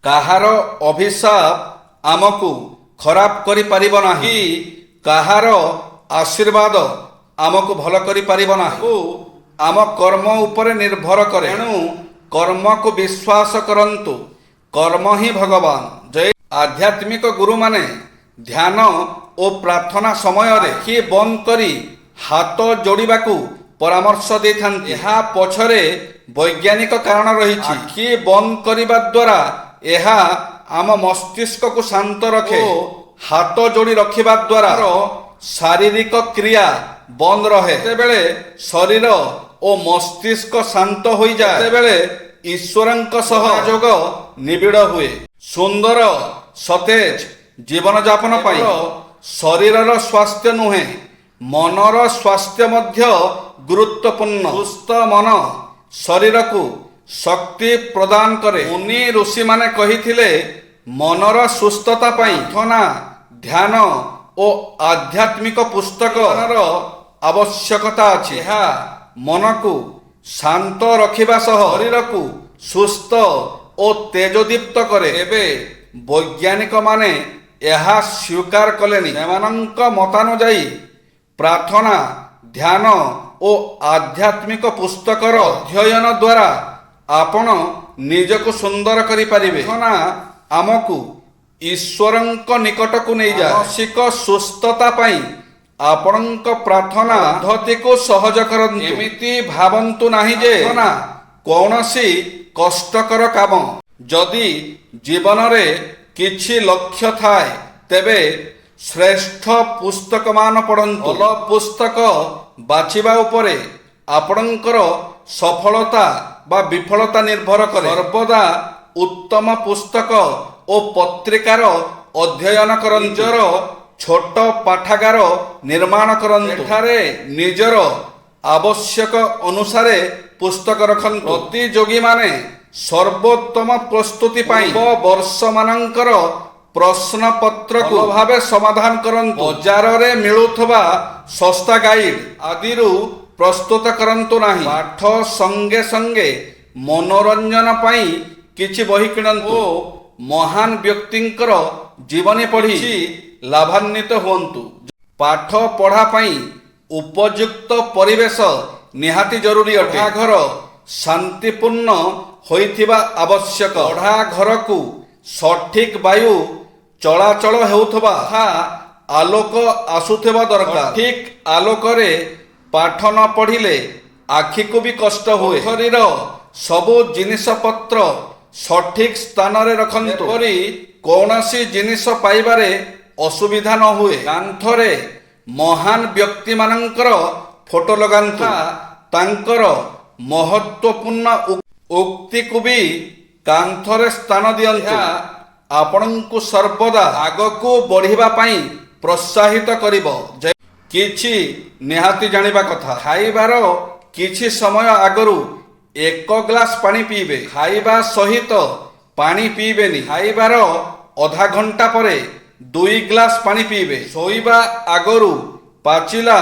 କାହାର ଅଭିଶାପ ଆମକୁ ଖରାପ କରିପାରିବ ନାହିଁ, କାହାର ଆଶୀର୍ବାଦ ଆମକୁ ଭଲ କରିପାରିବ ନାହିଁ। ଆମ କର୍ମ ଉପରେ ନିର୍ଭର କରେ। ଏଣୁ କର୍ମକୁ ବିଶ୍ୱାସ କରନ୍ତୁ, କର୍ମ ହିଁ ଭଗବାନ। ଆଧ୍ୟାତ୍ମିକ ଗୁରୁମାନେ ଧ୍ୟାନ ଓ ପ୍ରାର୍ଥନା ସମୟରେ ଆଖି ବନ୍ଦ କରି ହାତ ଯୋଡ଼ିବାକୁ ପରାମର୍ଶ ଦେଇଥାନ୍ତି। ଏହା ପଛରେ ବୈଜ୍ଞାନିକ କାରଣ ରହିଛି। ଆଖି ବନ୍ଦ କରିବା ଦ୍ୱାରା ଏହା ଆମ ମସ୍ତିଷ୍କକୁ ଶାନ୍ତ ରଖେ ଓ ହାତ ଯୋଡ଼ି ରଖିବା ଦ୍ୱାରା ଶାରୀରିକ କ୍ରିୟା ବନ୍ଦ ରହେ। ଯେତେବେଳେ ଶରୀର ଓ ମସ୍ତିଷ୍କ ଶାନ୍ତ ହୋଇଯାଏ, ସେତେବେଳେ ଈଶ୍ୱରଙ୍କ ସହ ଯୋଗ ନିବିଡ଼ ହୁଏ। ସୁନ୍ଦର ସତେଜ ଜୀବନଯାପନ ପାଇଁ ଶରୀରର ସ୍ୱାସ୍ଥ୍ୟ ନୁହେଁ, ମନର ସ୍ୱାସ୍ଥ୍ୟ ମଧ୍ୟ ଗୁରୁତ୍ୱପୂର୍ଣ୍ଣ। ସୁସ୍ଥ ମନ ଶରୀରକୁ ଶକ୍ତି ପ୍ରଦାନ କରେ। ମୁନି ଋଷିମାନେ କହିଥିଲେ, ମନର ସୁସ୍ଥତା ପାଇଁ ପ୍ରାର୍ଥନା, ଧ୍ୟାନ ଓ ଆଧ୍ୟାତ୍ମିକ ପୁସ୍ତକର ଆବଶ୍ୟକତା ଅଛି। ଏହା ମନକୁ ଶାନ୍ତ ରଖିବା ସହ ଶରୀରକୁ ସୁସ୍ଥ ଓ ତେଜଦୀପ୍ତ କରେ। ଏବେ ବୈଜ୍ଞାନିକମାନେ ଏହା ସ୍ୱୀକାର କଲେଣି। ସେମାନଙ୍କ ମତାନୁଯାୟୀ ପ୍ରାର୍ଥନା, ଧ୍ୟାନ ଓ ଆଧ୍ୟାତ୍ମିକ ପୁସ୍ତକର ଅଧ୍ୟୟନ ଦ୍ୱାରା ଆପଣ ନିଜକୁ ସୁନ୍ଦର କରିପାରିବେ। ପ୍ରାର୍ଥନା ଆମକୁ ଈଶ୍ୱରଙ୍କ ନିକଟକୁ ନେଇଯାଏ। ମାନସିକ ସୁସ୍ଥତା ପାଇଁ ଆପଣଙ୍କ ପ୍ରାର୍ଥନା ପଦ୍ଧତିକୁ ସହଜ କରନ୍ତୁ। ଏମିତି ଭାବନ୍ତୁ ନାହିଁ ଯେ ପ୍ରାର୍ଥନା କୌଣସି କଷ୍ଟକର କାମ। ଯଦି ଜୀବନରେ କିଛି ଲକ୍ଷ୍ୟ ଥାଏ, ତେବେ ଶ୍ରେଷ୍ଠ ପୁସ୍ତକମାନ ପଢ଼ନ୍ତୁ। ଭଲ ପୁସ୍ତକ ବାଛିବା ଉପରେ ଆପଣଙ୍କର ସଫଳତା ବା ବିଫଳତା ନିର୍ଭର କରେ। ସର୍ବଦା ଉତ୍ତମ ପୁସ୍ତକ ଓ ପତ୍ରିକାର ଅଧ୍ୟୟନ କରନ୍ତୁ। ନିଜର ଛୋଟ ପାଠାଗାର ନିର୍ମାଣ କରନ୍ତୁ। ଏଠାରେ ନିଜର ଆବଶ୍ୟକ ଅନୁସାରେ ପୁସ୍ତକ ରଖନ୍ତୁ। ପ୍ରତିଯୋଗୀମାନେ ସର୍ବୋତ୍ତମ ପ୍ରସ୍ତୁତି ପାଇଁ ବର୍ଷମାନଙ୍କର ପ୍ରଶ୍ନପତ୍ରକୁ ଭଲ ଭାବେ ସମାଧାନ କରନ୍ତୁ। ବଜାରରେ ମିଳୁଥିବା ଶସ୍ତା ଗାଇଡ୍ ଆଦିରୁ ପ୍ରସ୍ତୁତ କରନ୍ତୁ ନାହିଁ। ପାଠ ସଙ୍ଗେ ସଙ୍ଗେ ମନୋରଞ୍ଜନ ପାଇଁ କିଛି ବହି କିଣନ୍ତୁ ଓ ମହାନ ବ୍ୟକ୍ତିଙ୍କର ଜୀବନୀ ପଢ଼ି ଲାଭାନ୍ୱିତ ହୁଅନ୍ତୁ। ପାଠ ପଢ଼ା ପାଇଁ ଉପଯୁକ୍ତ ପରିବେଶ ନିହାତି ଜରୁରୀ ଅଟେ। ଘର ଶାନ୍ତିପୂର୍ଣ୍ଣ ହୋଇଥିବା ଆବଶ୍ୟକ। ପଢ଼ା ଘରକୁ ସଠିକ ବାୟୁ ଚଳାଚଳ ହେଉଥିବା ତଥା ଆଲୋକ ଆସୁଥିବା ଦରକାର। ଠିକ ଆଲୋକରେ ପାଠ ନ ପଢ଼ିଲେ ଆଖିକୁ ବି କଷ୍ଟ ହୁଏ। ଶରୀର ସବୁ ଜିନିଷପତ୍ର ସଠିକ ସ୍ଥାନରେ ରଖନ୍ତୁ, ଯେପରି କୌଣସି ଜିନିଷ ପାଇବାରେ ଅସୁବିଧା ନ ହୁଏ। କାନ୍ଥରେ ମହାନ ବ୍ୟକ୍ତିମାନଙ୍କର ଫଟୋ ଲଗାନ୍ତୁ। ତାଙ୍କର ମହତ୍ୱପୂର୍ଣ୍ଣ ଉକ୍ତିକୁ ବି କାନ୍ଥରେ ସ୍ଥାନ ଦିଅନ୍ତୁ। ଏହା ଆପଣଙ୍କୁ ସର୍ବଦା ଆଗକୁ ବଢ଼ିବା ପାଇଁ ପ୍ରୋତ୍ସାହିତ କରିବ। କିଛି ନିହାତି ଜାଣିବା କଥା। ଖାଇବାର କିଛି ସମୟ ଆଗରୁ 1 ଗ୍ଲାସ ପାଣି ପିଇବେ। ଖାଇବା ସହିତ ପାଣି ପିଇବେନି। ଖାଇବାର ଅଧା ଘଣ୍ଟା ପରେ 2 ଗ୍ଲାସ ପାଣି ପିଇବେ। ଶୋଇବା ଆଗରୁ ପାଚିଲା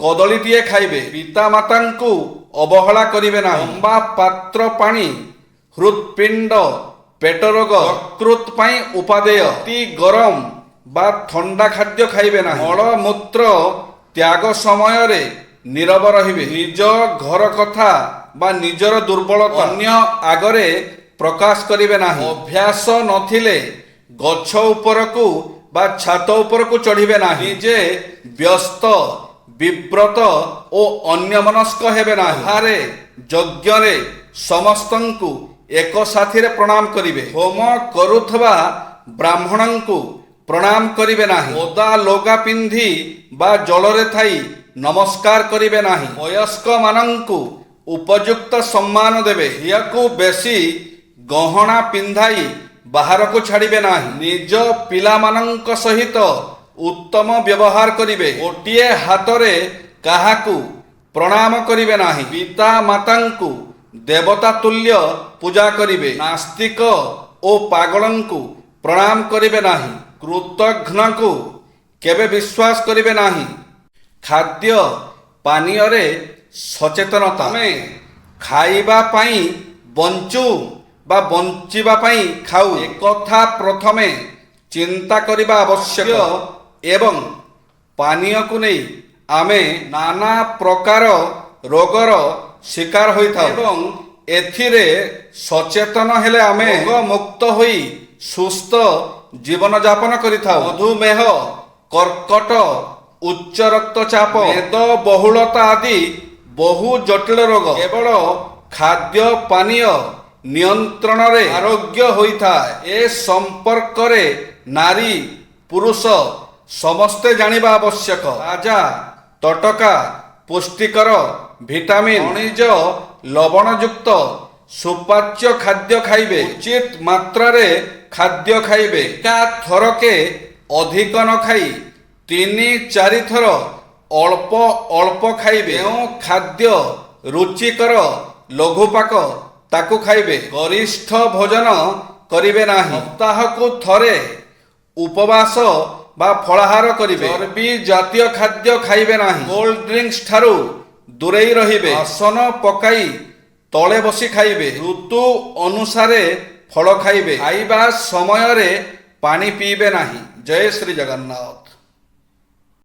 କଦଳୀଟିଏ ଖାଇବେ। ପିତାମାତାଙ୍କୁ ଅବହେଳା କରିବେ ନାହିଁ। ଲମ୍ବା ପାତ୍ର ପାଣି ହୃତ୍ପିଣ୍ଡ, ପେଟ ରୋଗ, ଯକୃତ ପାଇଁ ଉପାଦେୟ। ଅତି ଗରମ ବା ଥଣ୍ଡା ଖାଦ୍ୟ ଖାଇବେ ନାହିଁ। ମଳମୂତ୍ର ତ୍ୟାଗ ସମୟରେ ନୀରବ ରହିବେ। ନିଜ ଘର କଥା ବା ନିଜର ଦୁର୍ବଳତା ଅନ୍ୟ ଆଗରେ ପ୍ରକାଶ କରିବେ ନାହିଁ। ଅଭ୍ୟାସ ନଥିଲେ ଗଛ ଉପରକୁ ବା ଛାତ ଉପରକୁ ଚଢ଼ିବେ ନାହିଁ। ନିଜେ ବ୍ୟସ୍ତ, ବିବ୍ରତ ଓ ଅନ୍ୟମନସ୍କ ହେବେ ନାହିଁ। ସଭାରେ, ଯଜ୍ଞରେ ସମସ୍ତଙ୍କୁ ଏକ ସାଥିରେ ପ୍ରଣାମ କରିବେ। ହୋମ କରୁଥିବା ବ୍ରାହ୍ମଣଙ୍କୁ ପ୍ରଣାମ କରିବେ ନାହିଁ। ଓଦା ଲୁଗା ପିନ୍ଧି ବା ଜଳରେ ଥାଇ ନମସ୍କାର କରିବେ ନାହିଁ। ବୟସ୍କମାନଙ୍କୁ ଉପଯୁକ୍ତ ସମ୍ମାନ ଦେବେ। ଝିଅକୁ ବେଶୀ ଗହଣା ପିନ୍ଧାଇ ବାହାରକୁ ଛାଡ଼ିବେ ନାହିଁ। ନିଜ ପିଲାମାନଙ୍କ ସହିତ ଉତ୍ତମ ବ୍ୟବହାର କରିବେ। ଗୋଟିଏ ହାତରେ କାହାକୁ ପ୍ରଣାମ କରିବେ ନାହିଁ। ପିତା ମାତାଙ୍କୁ ଦେବତା ତୁଲ୍ୟ ପୂଜା କରିବେ। ନାସ୍ତିକ ଓ ପାଗଳଙ୍କୁ ପ୍ରଣାମ କରିବେ ନାହିଁ। କୃତଘ୍ନକୁ କେବେ ବିଶ୍ୱାସ କରିବେ ନାହିଁ। ଖାଦ୍ୟ ପାନୀୟରେ ସଚେତନତା। ଆମେ ଖାଇବା ପାଇଁ ବଞ୍ଚୁ ବା ବଞ୍ଚିବା ପାଇଁ ଖାଉ ଏକଥା ପ୍ରଥମେ ଚିନ୍ତା କରିବା ଆବଶ୍ୟକ ଏବଂ ପାନୀୟକୁ ନେଇ ଆମେ ନାନା ପ୍ରକାର ରୋଗର ଶିକାର ହୋଇଥାଉ ଏବଂ ଏଥିରେ ସଚେତନ ହେଲେ ଆମେ ରୋଗମୁକ୍ତ ହୋଇ ସୁସ୍ଥ ଜୀବନଯାପନ କରିଥାଉ। ମଧୁମେହ, କର୍କଟ, ଉଚ୍ଚ ରକ୍ତଚାପ, ମେଦବହୁଳତା ଆଦି ବହୁ ଜଟିଳ ରୋଗ କେବଳ ଖାଦ୍ୟ ପାନୀୟ ନିୟନ୍ତ୍ରଣରେ ଆରୋଗ୍ୟ ହୋଇଥାଏ। ଏ ସମ୍ପର୍କରେ ନାରୀ ପୁରୁଷ ସମସ୍ତେ ଜାଣିବା ଆବଶ୍ୟକ। ତାଜା ତଟକା ପୁଷ୍ଟିକର ଭିଟାମିନ୍ ଖଣିଜ ଲବଣଯୁକ୍ତ ସୁପାଚ୍ୟ ଖାଦ୍ୟ ଖାଇବେ। ଉଚିତ ମାତ୍ରାରେ ଖାଦ୍ୟ ଖାଇବେ। ଏକାଥରକେ ଅଧିକ ନ ଖାଇ 3-4 ଥର ଅଳ୍ପ ଅଳ୍ପ ଖାଇବେ। ଯେଉଁ ଖାଦ୍ୟ ରୁଚିକର ଲଘୁପାକ ତାକୁ ଖାଇବେ। ଗରିଷ୍ଠ ଭୋଜନ କରିବେ ନାହିଁ। ସପ୍ତାହକୁ ଥରେ ଉପବାସ ବା ଫଳାହାର କରିବେ। ଚର୍ବି ଜାତୀୟ ଖାଦ୍ୟ ଖାଇବେ ନାହିଁ। କୋଲ୍ଡ ଡ୍ରିଙ୍କସ୍ ଠାରୁ ଦୂରେଇ ରହିବେ। ଆସନ ପକାଇ ତଳେ ବସି ଖାଇବେ। ଋତୁ ଅନୁସାରେ ଫଳ ଖାଇବେ। ଖାଇବା ସମୟରେ ପାଣି ପିଇବେ ନାହିଁ। ଜୟ ଶ୍ରୀ ଜଗନ୍ନାଥ।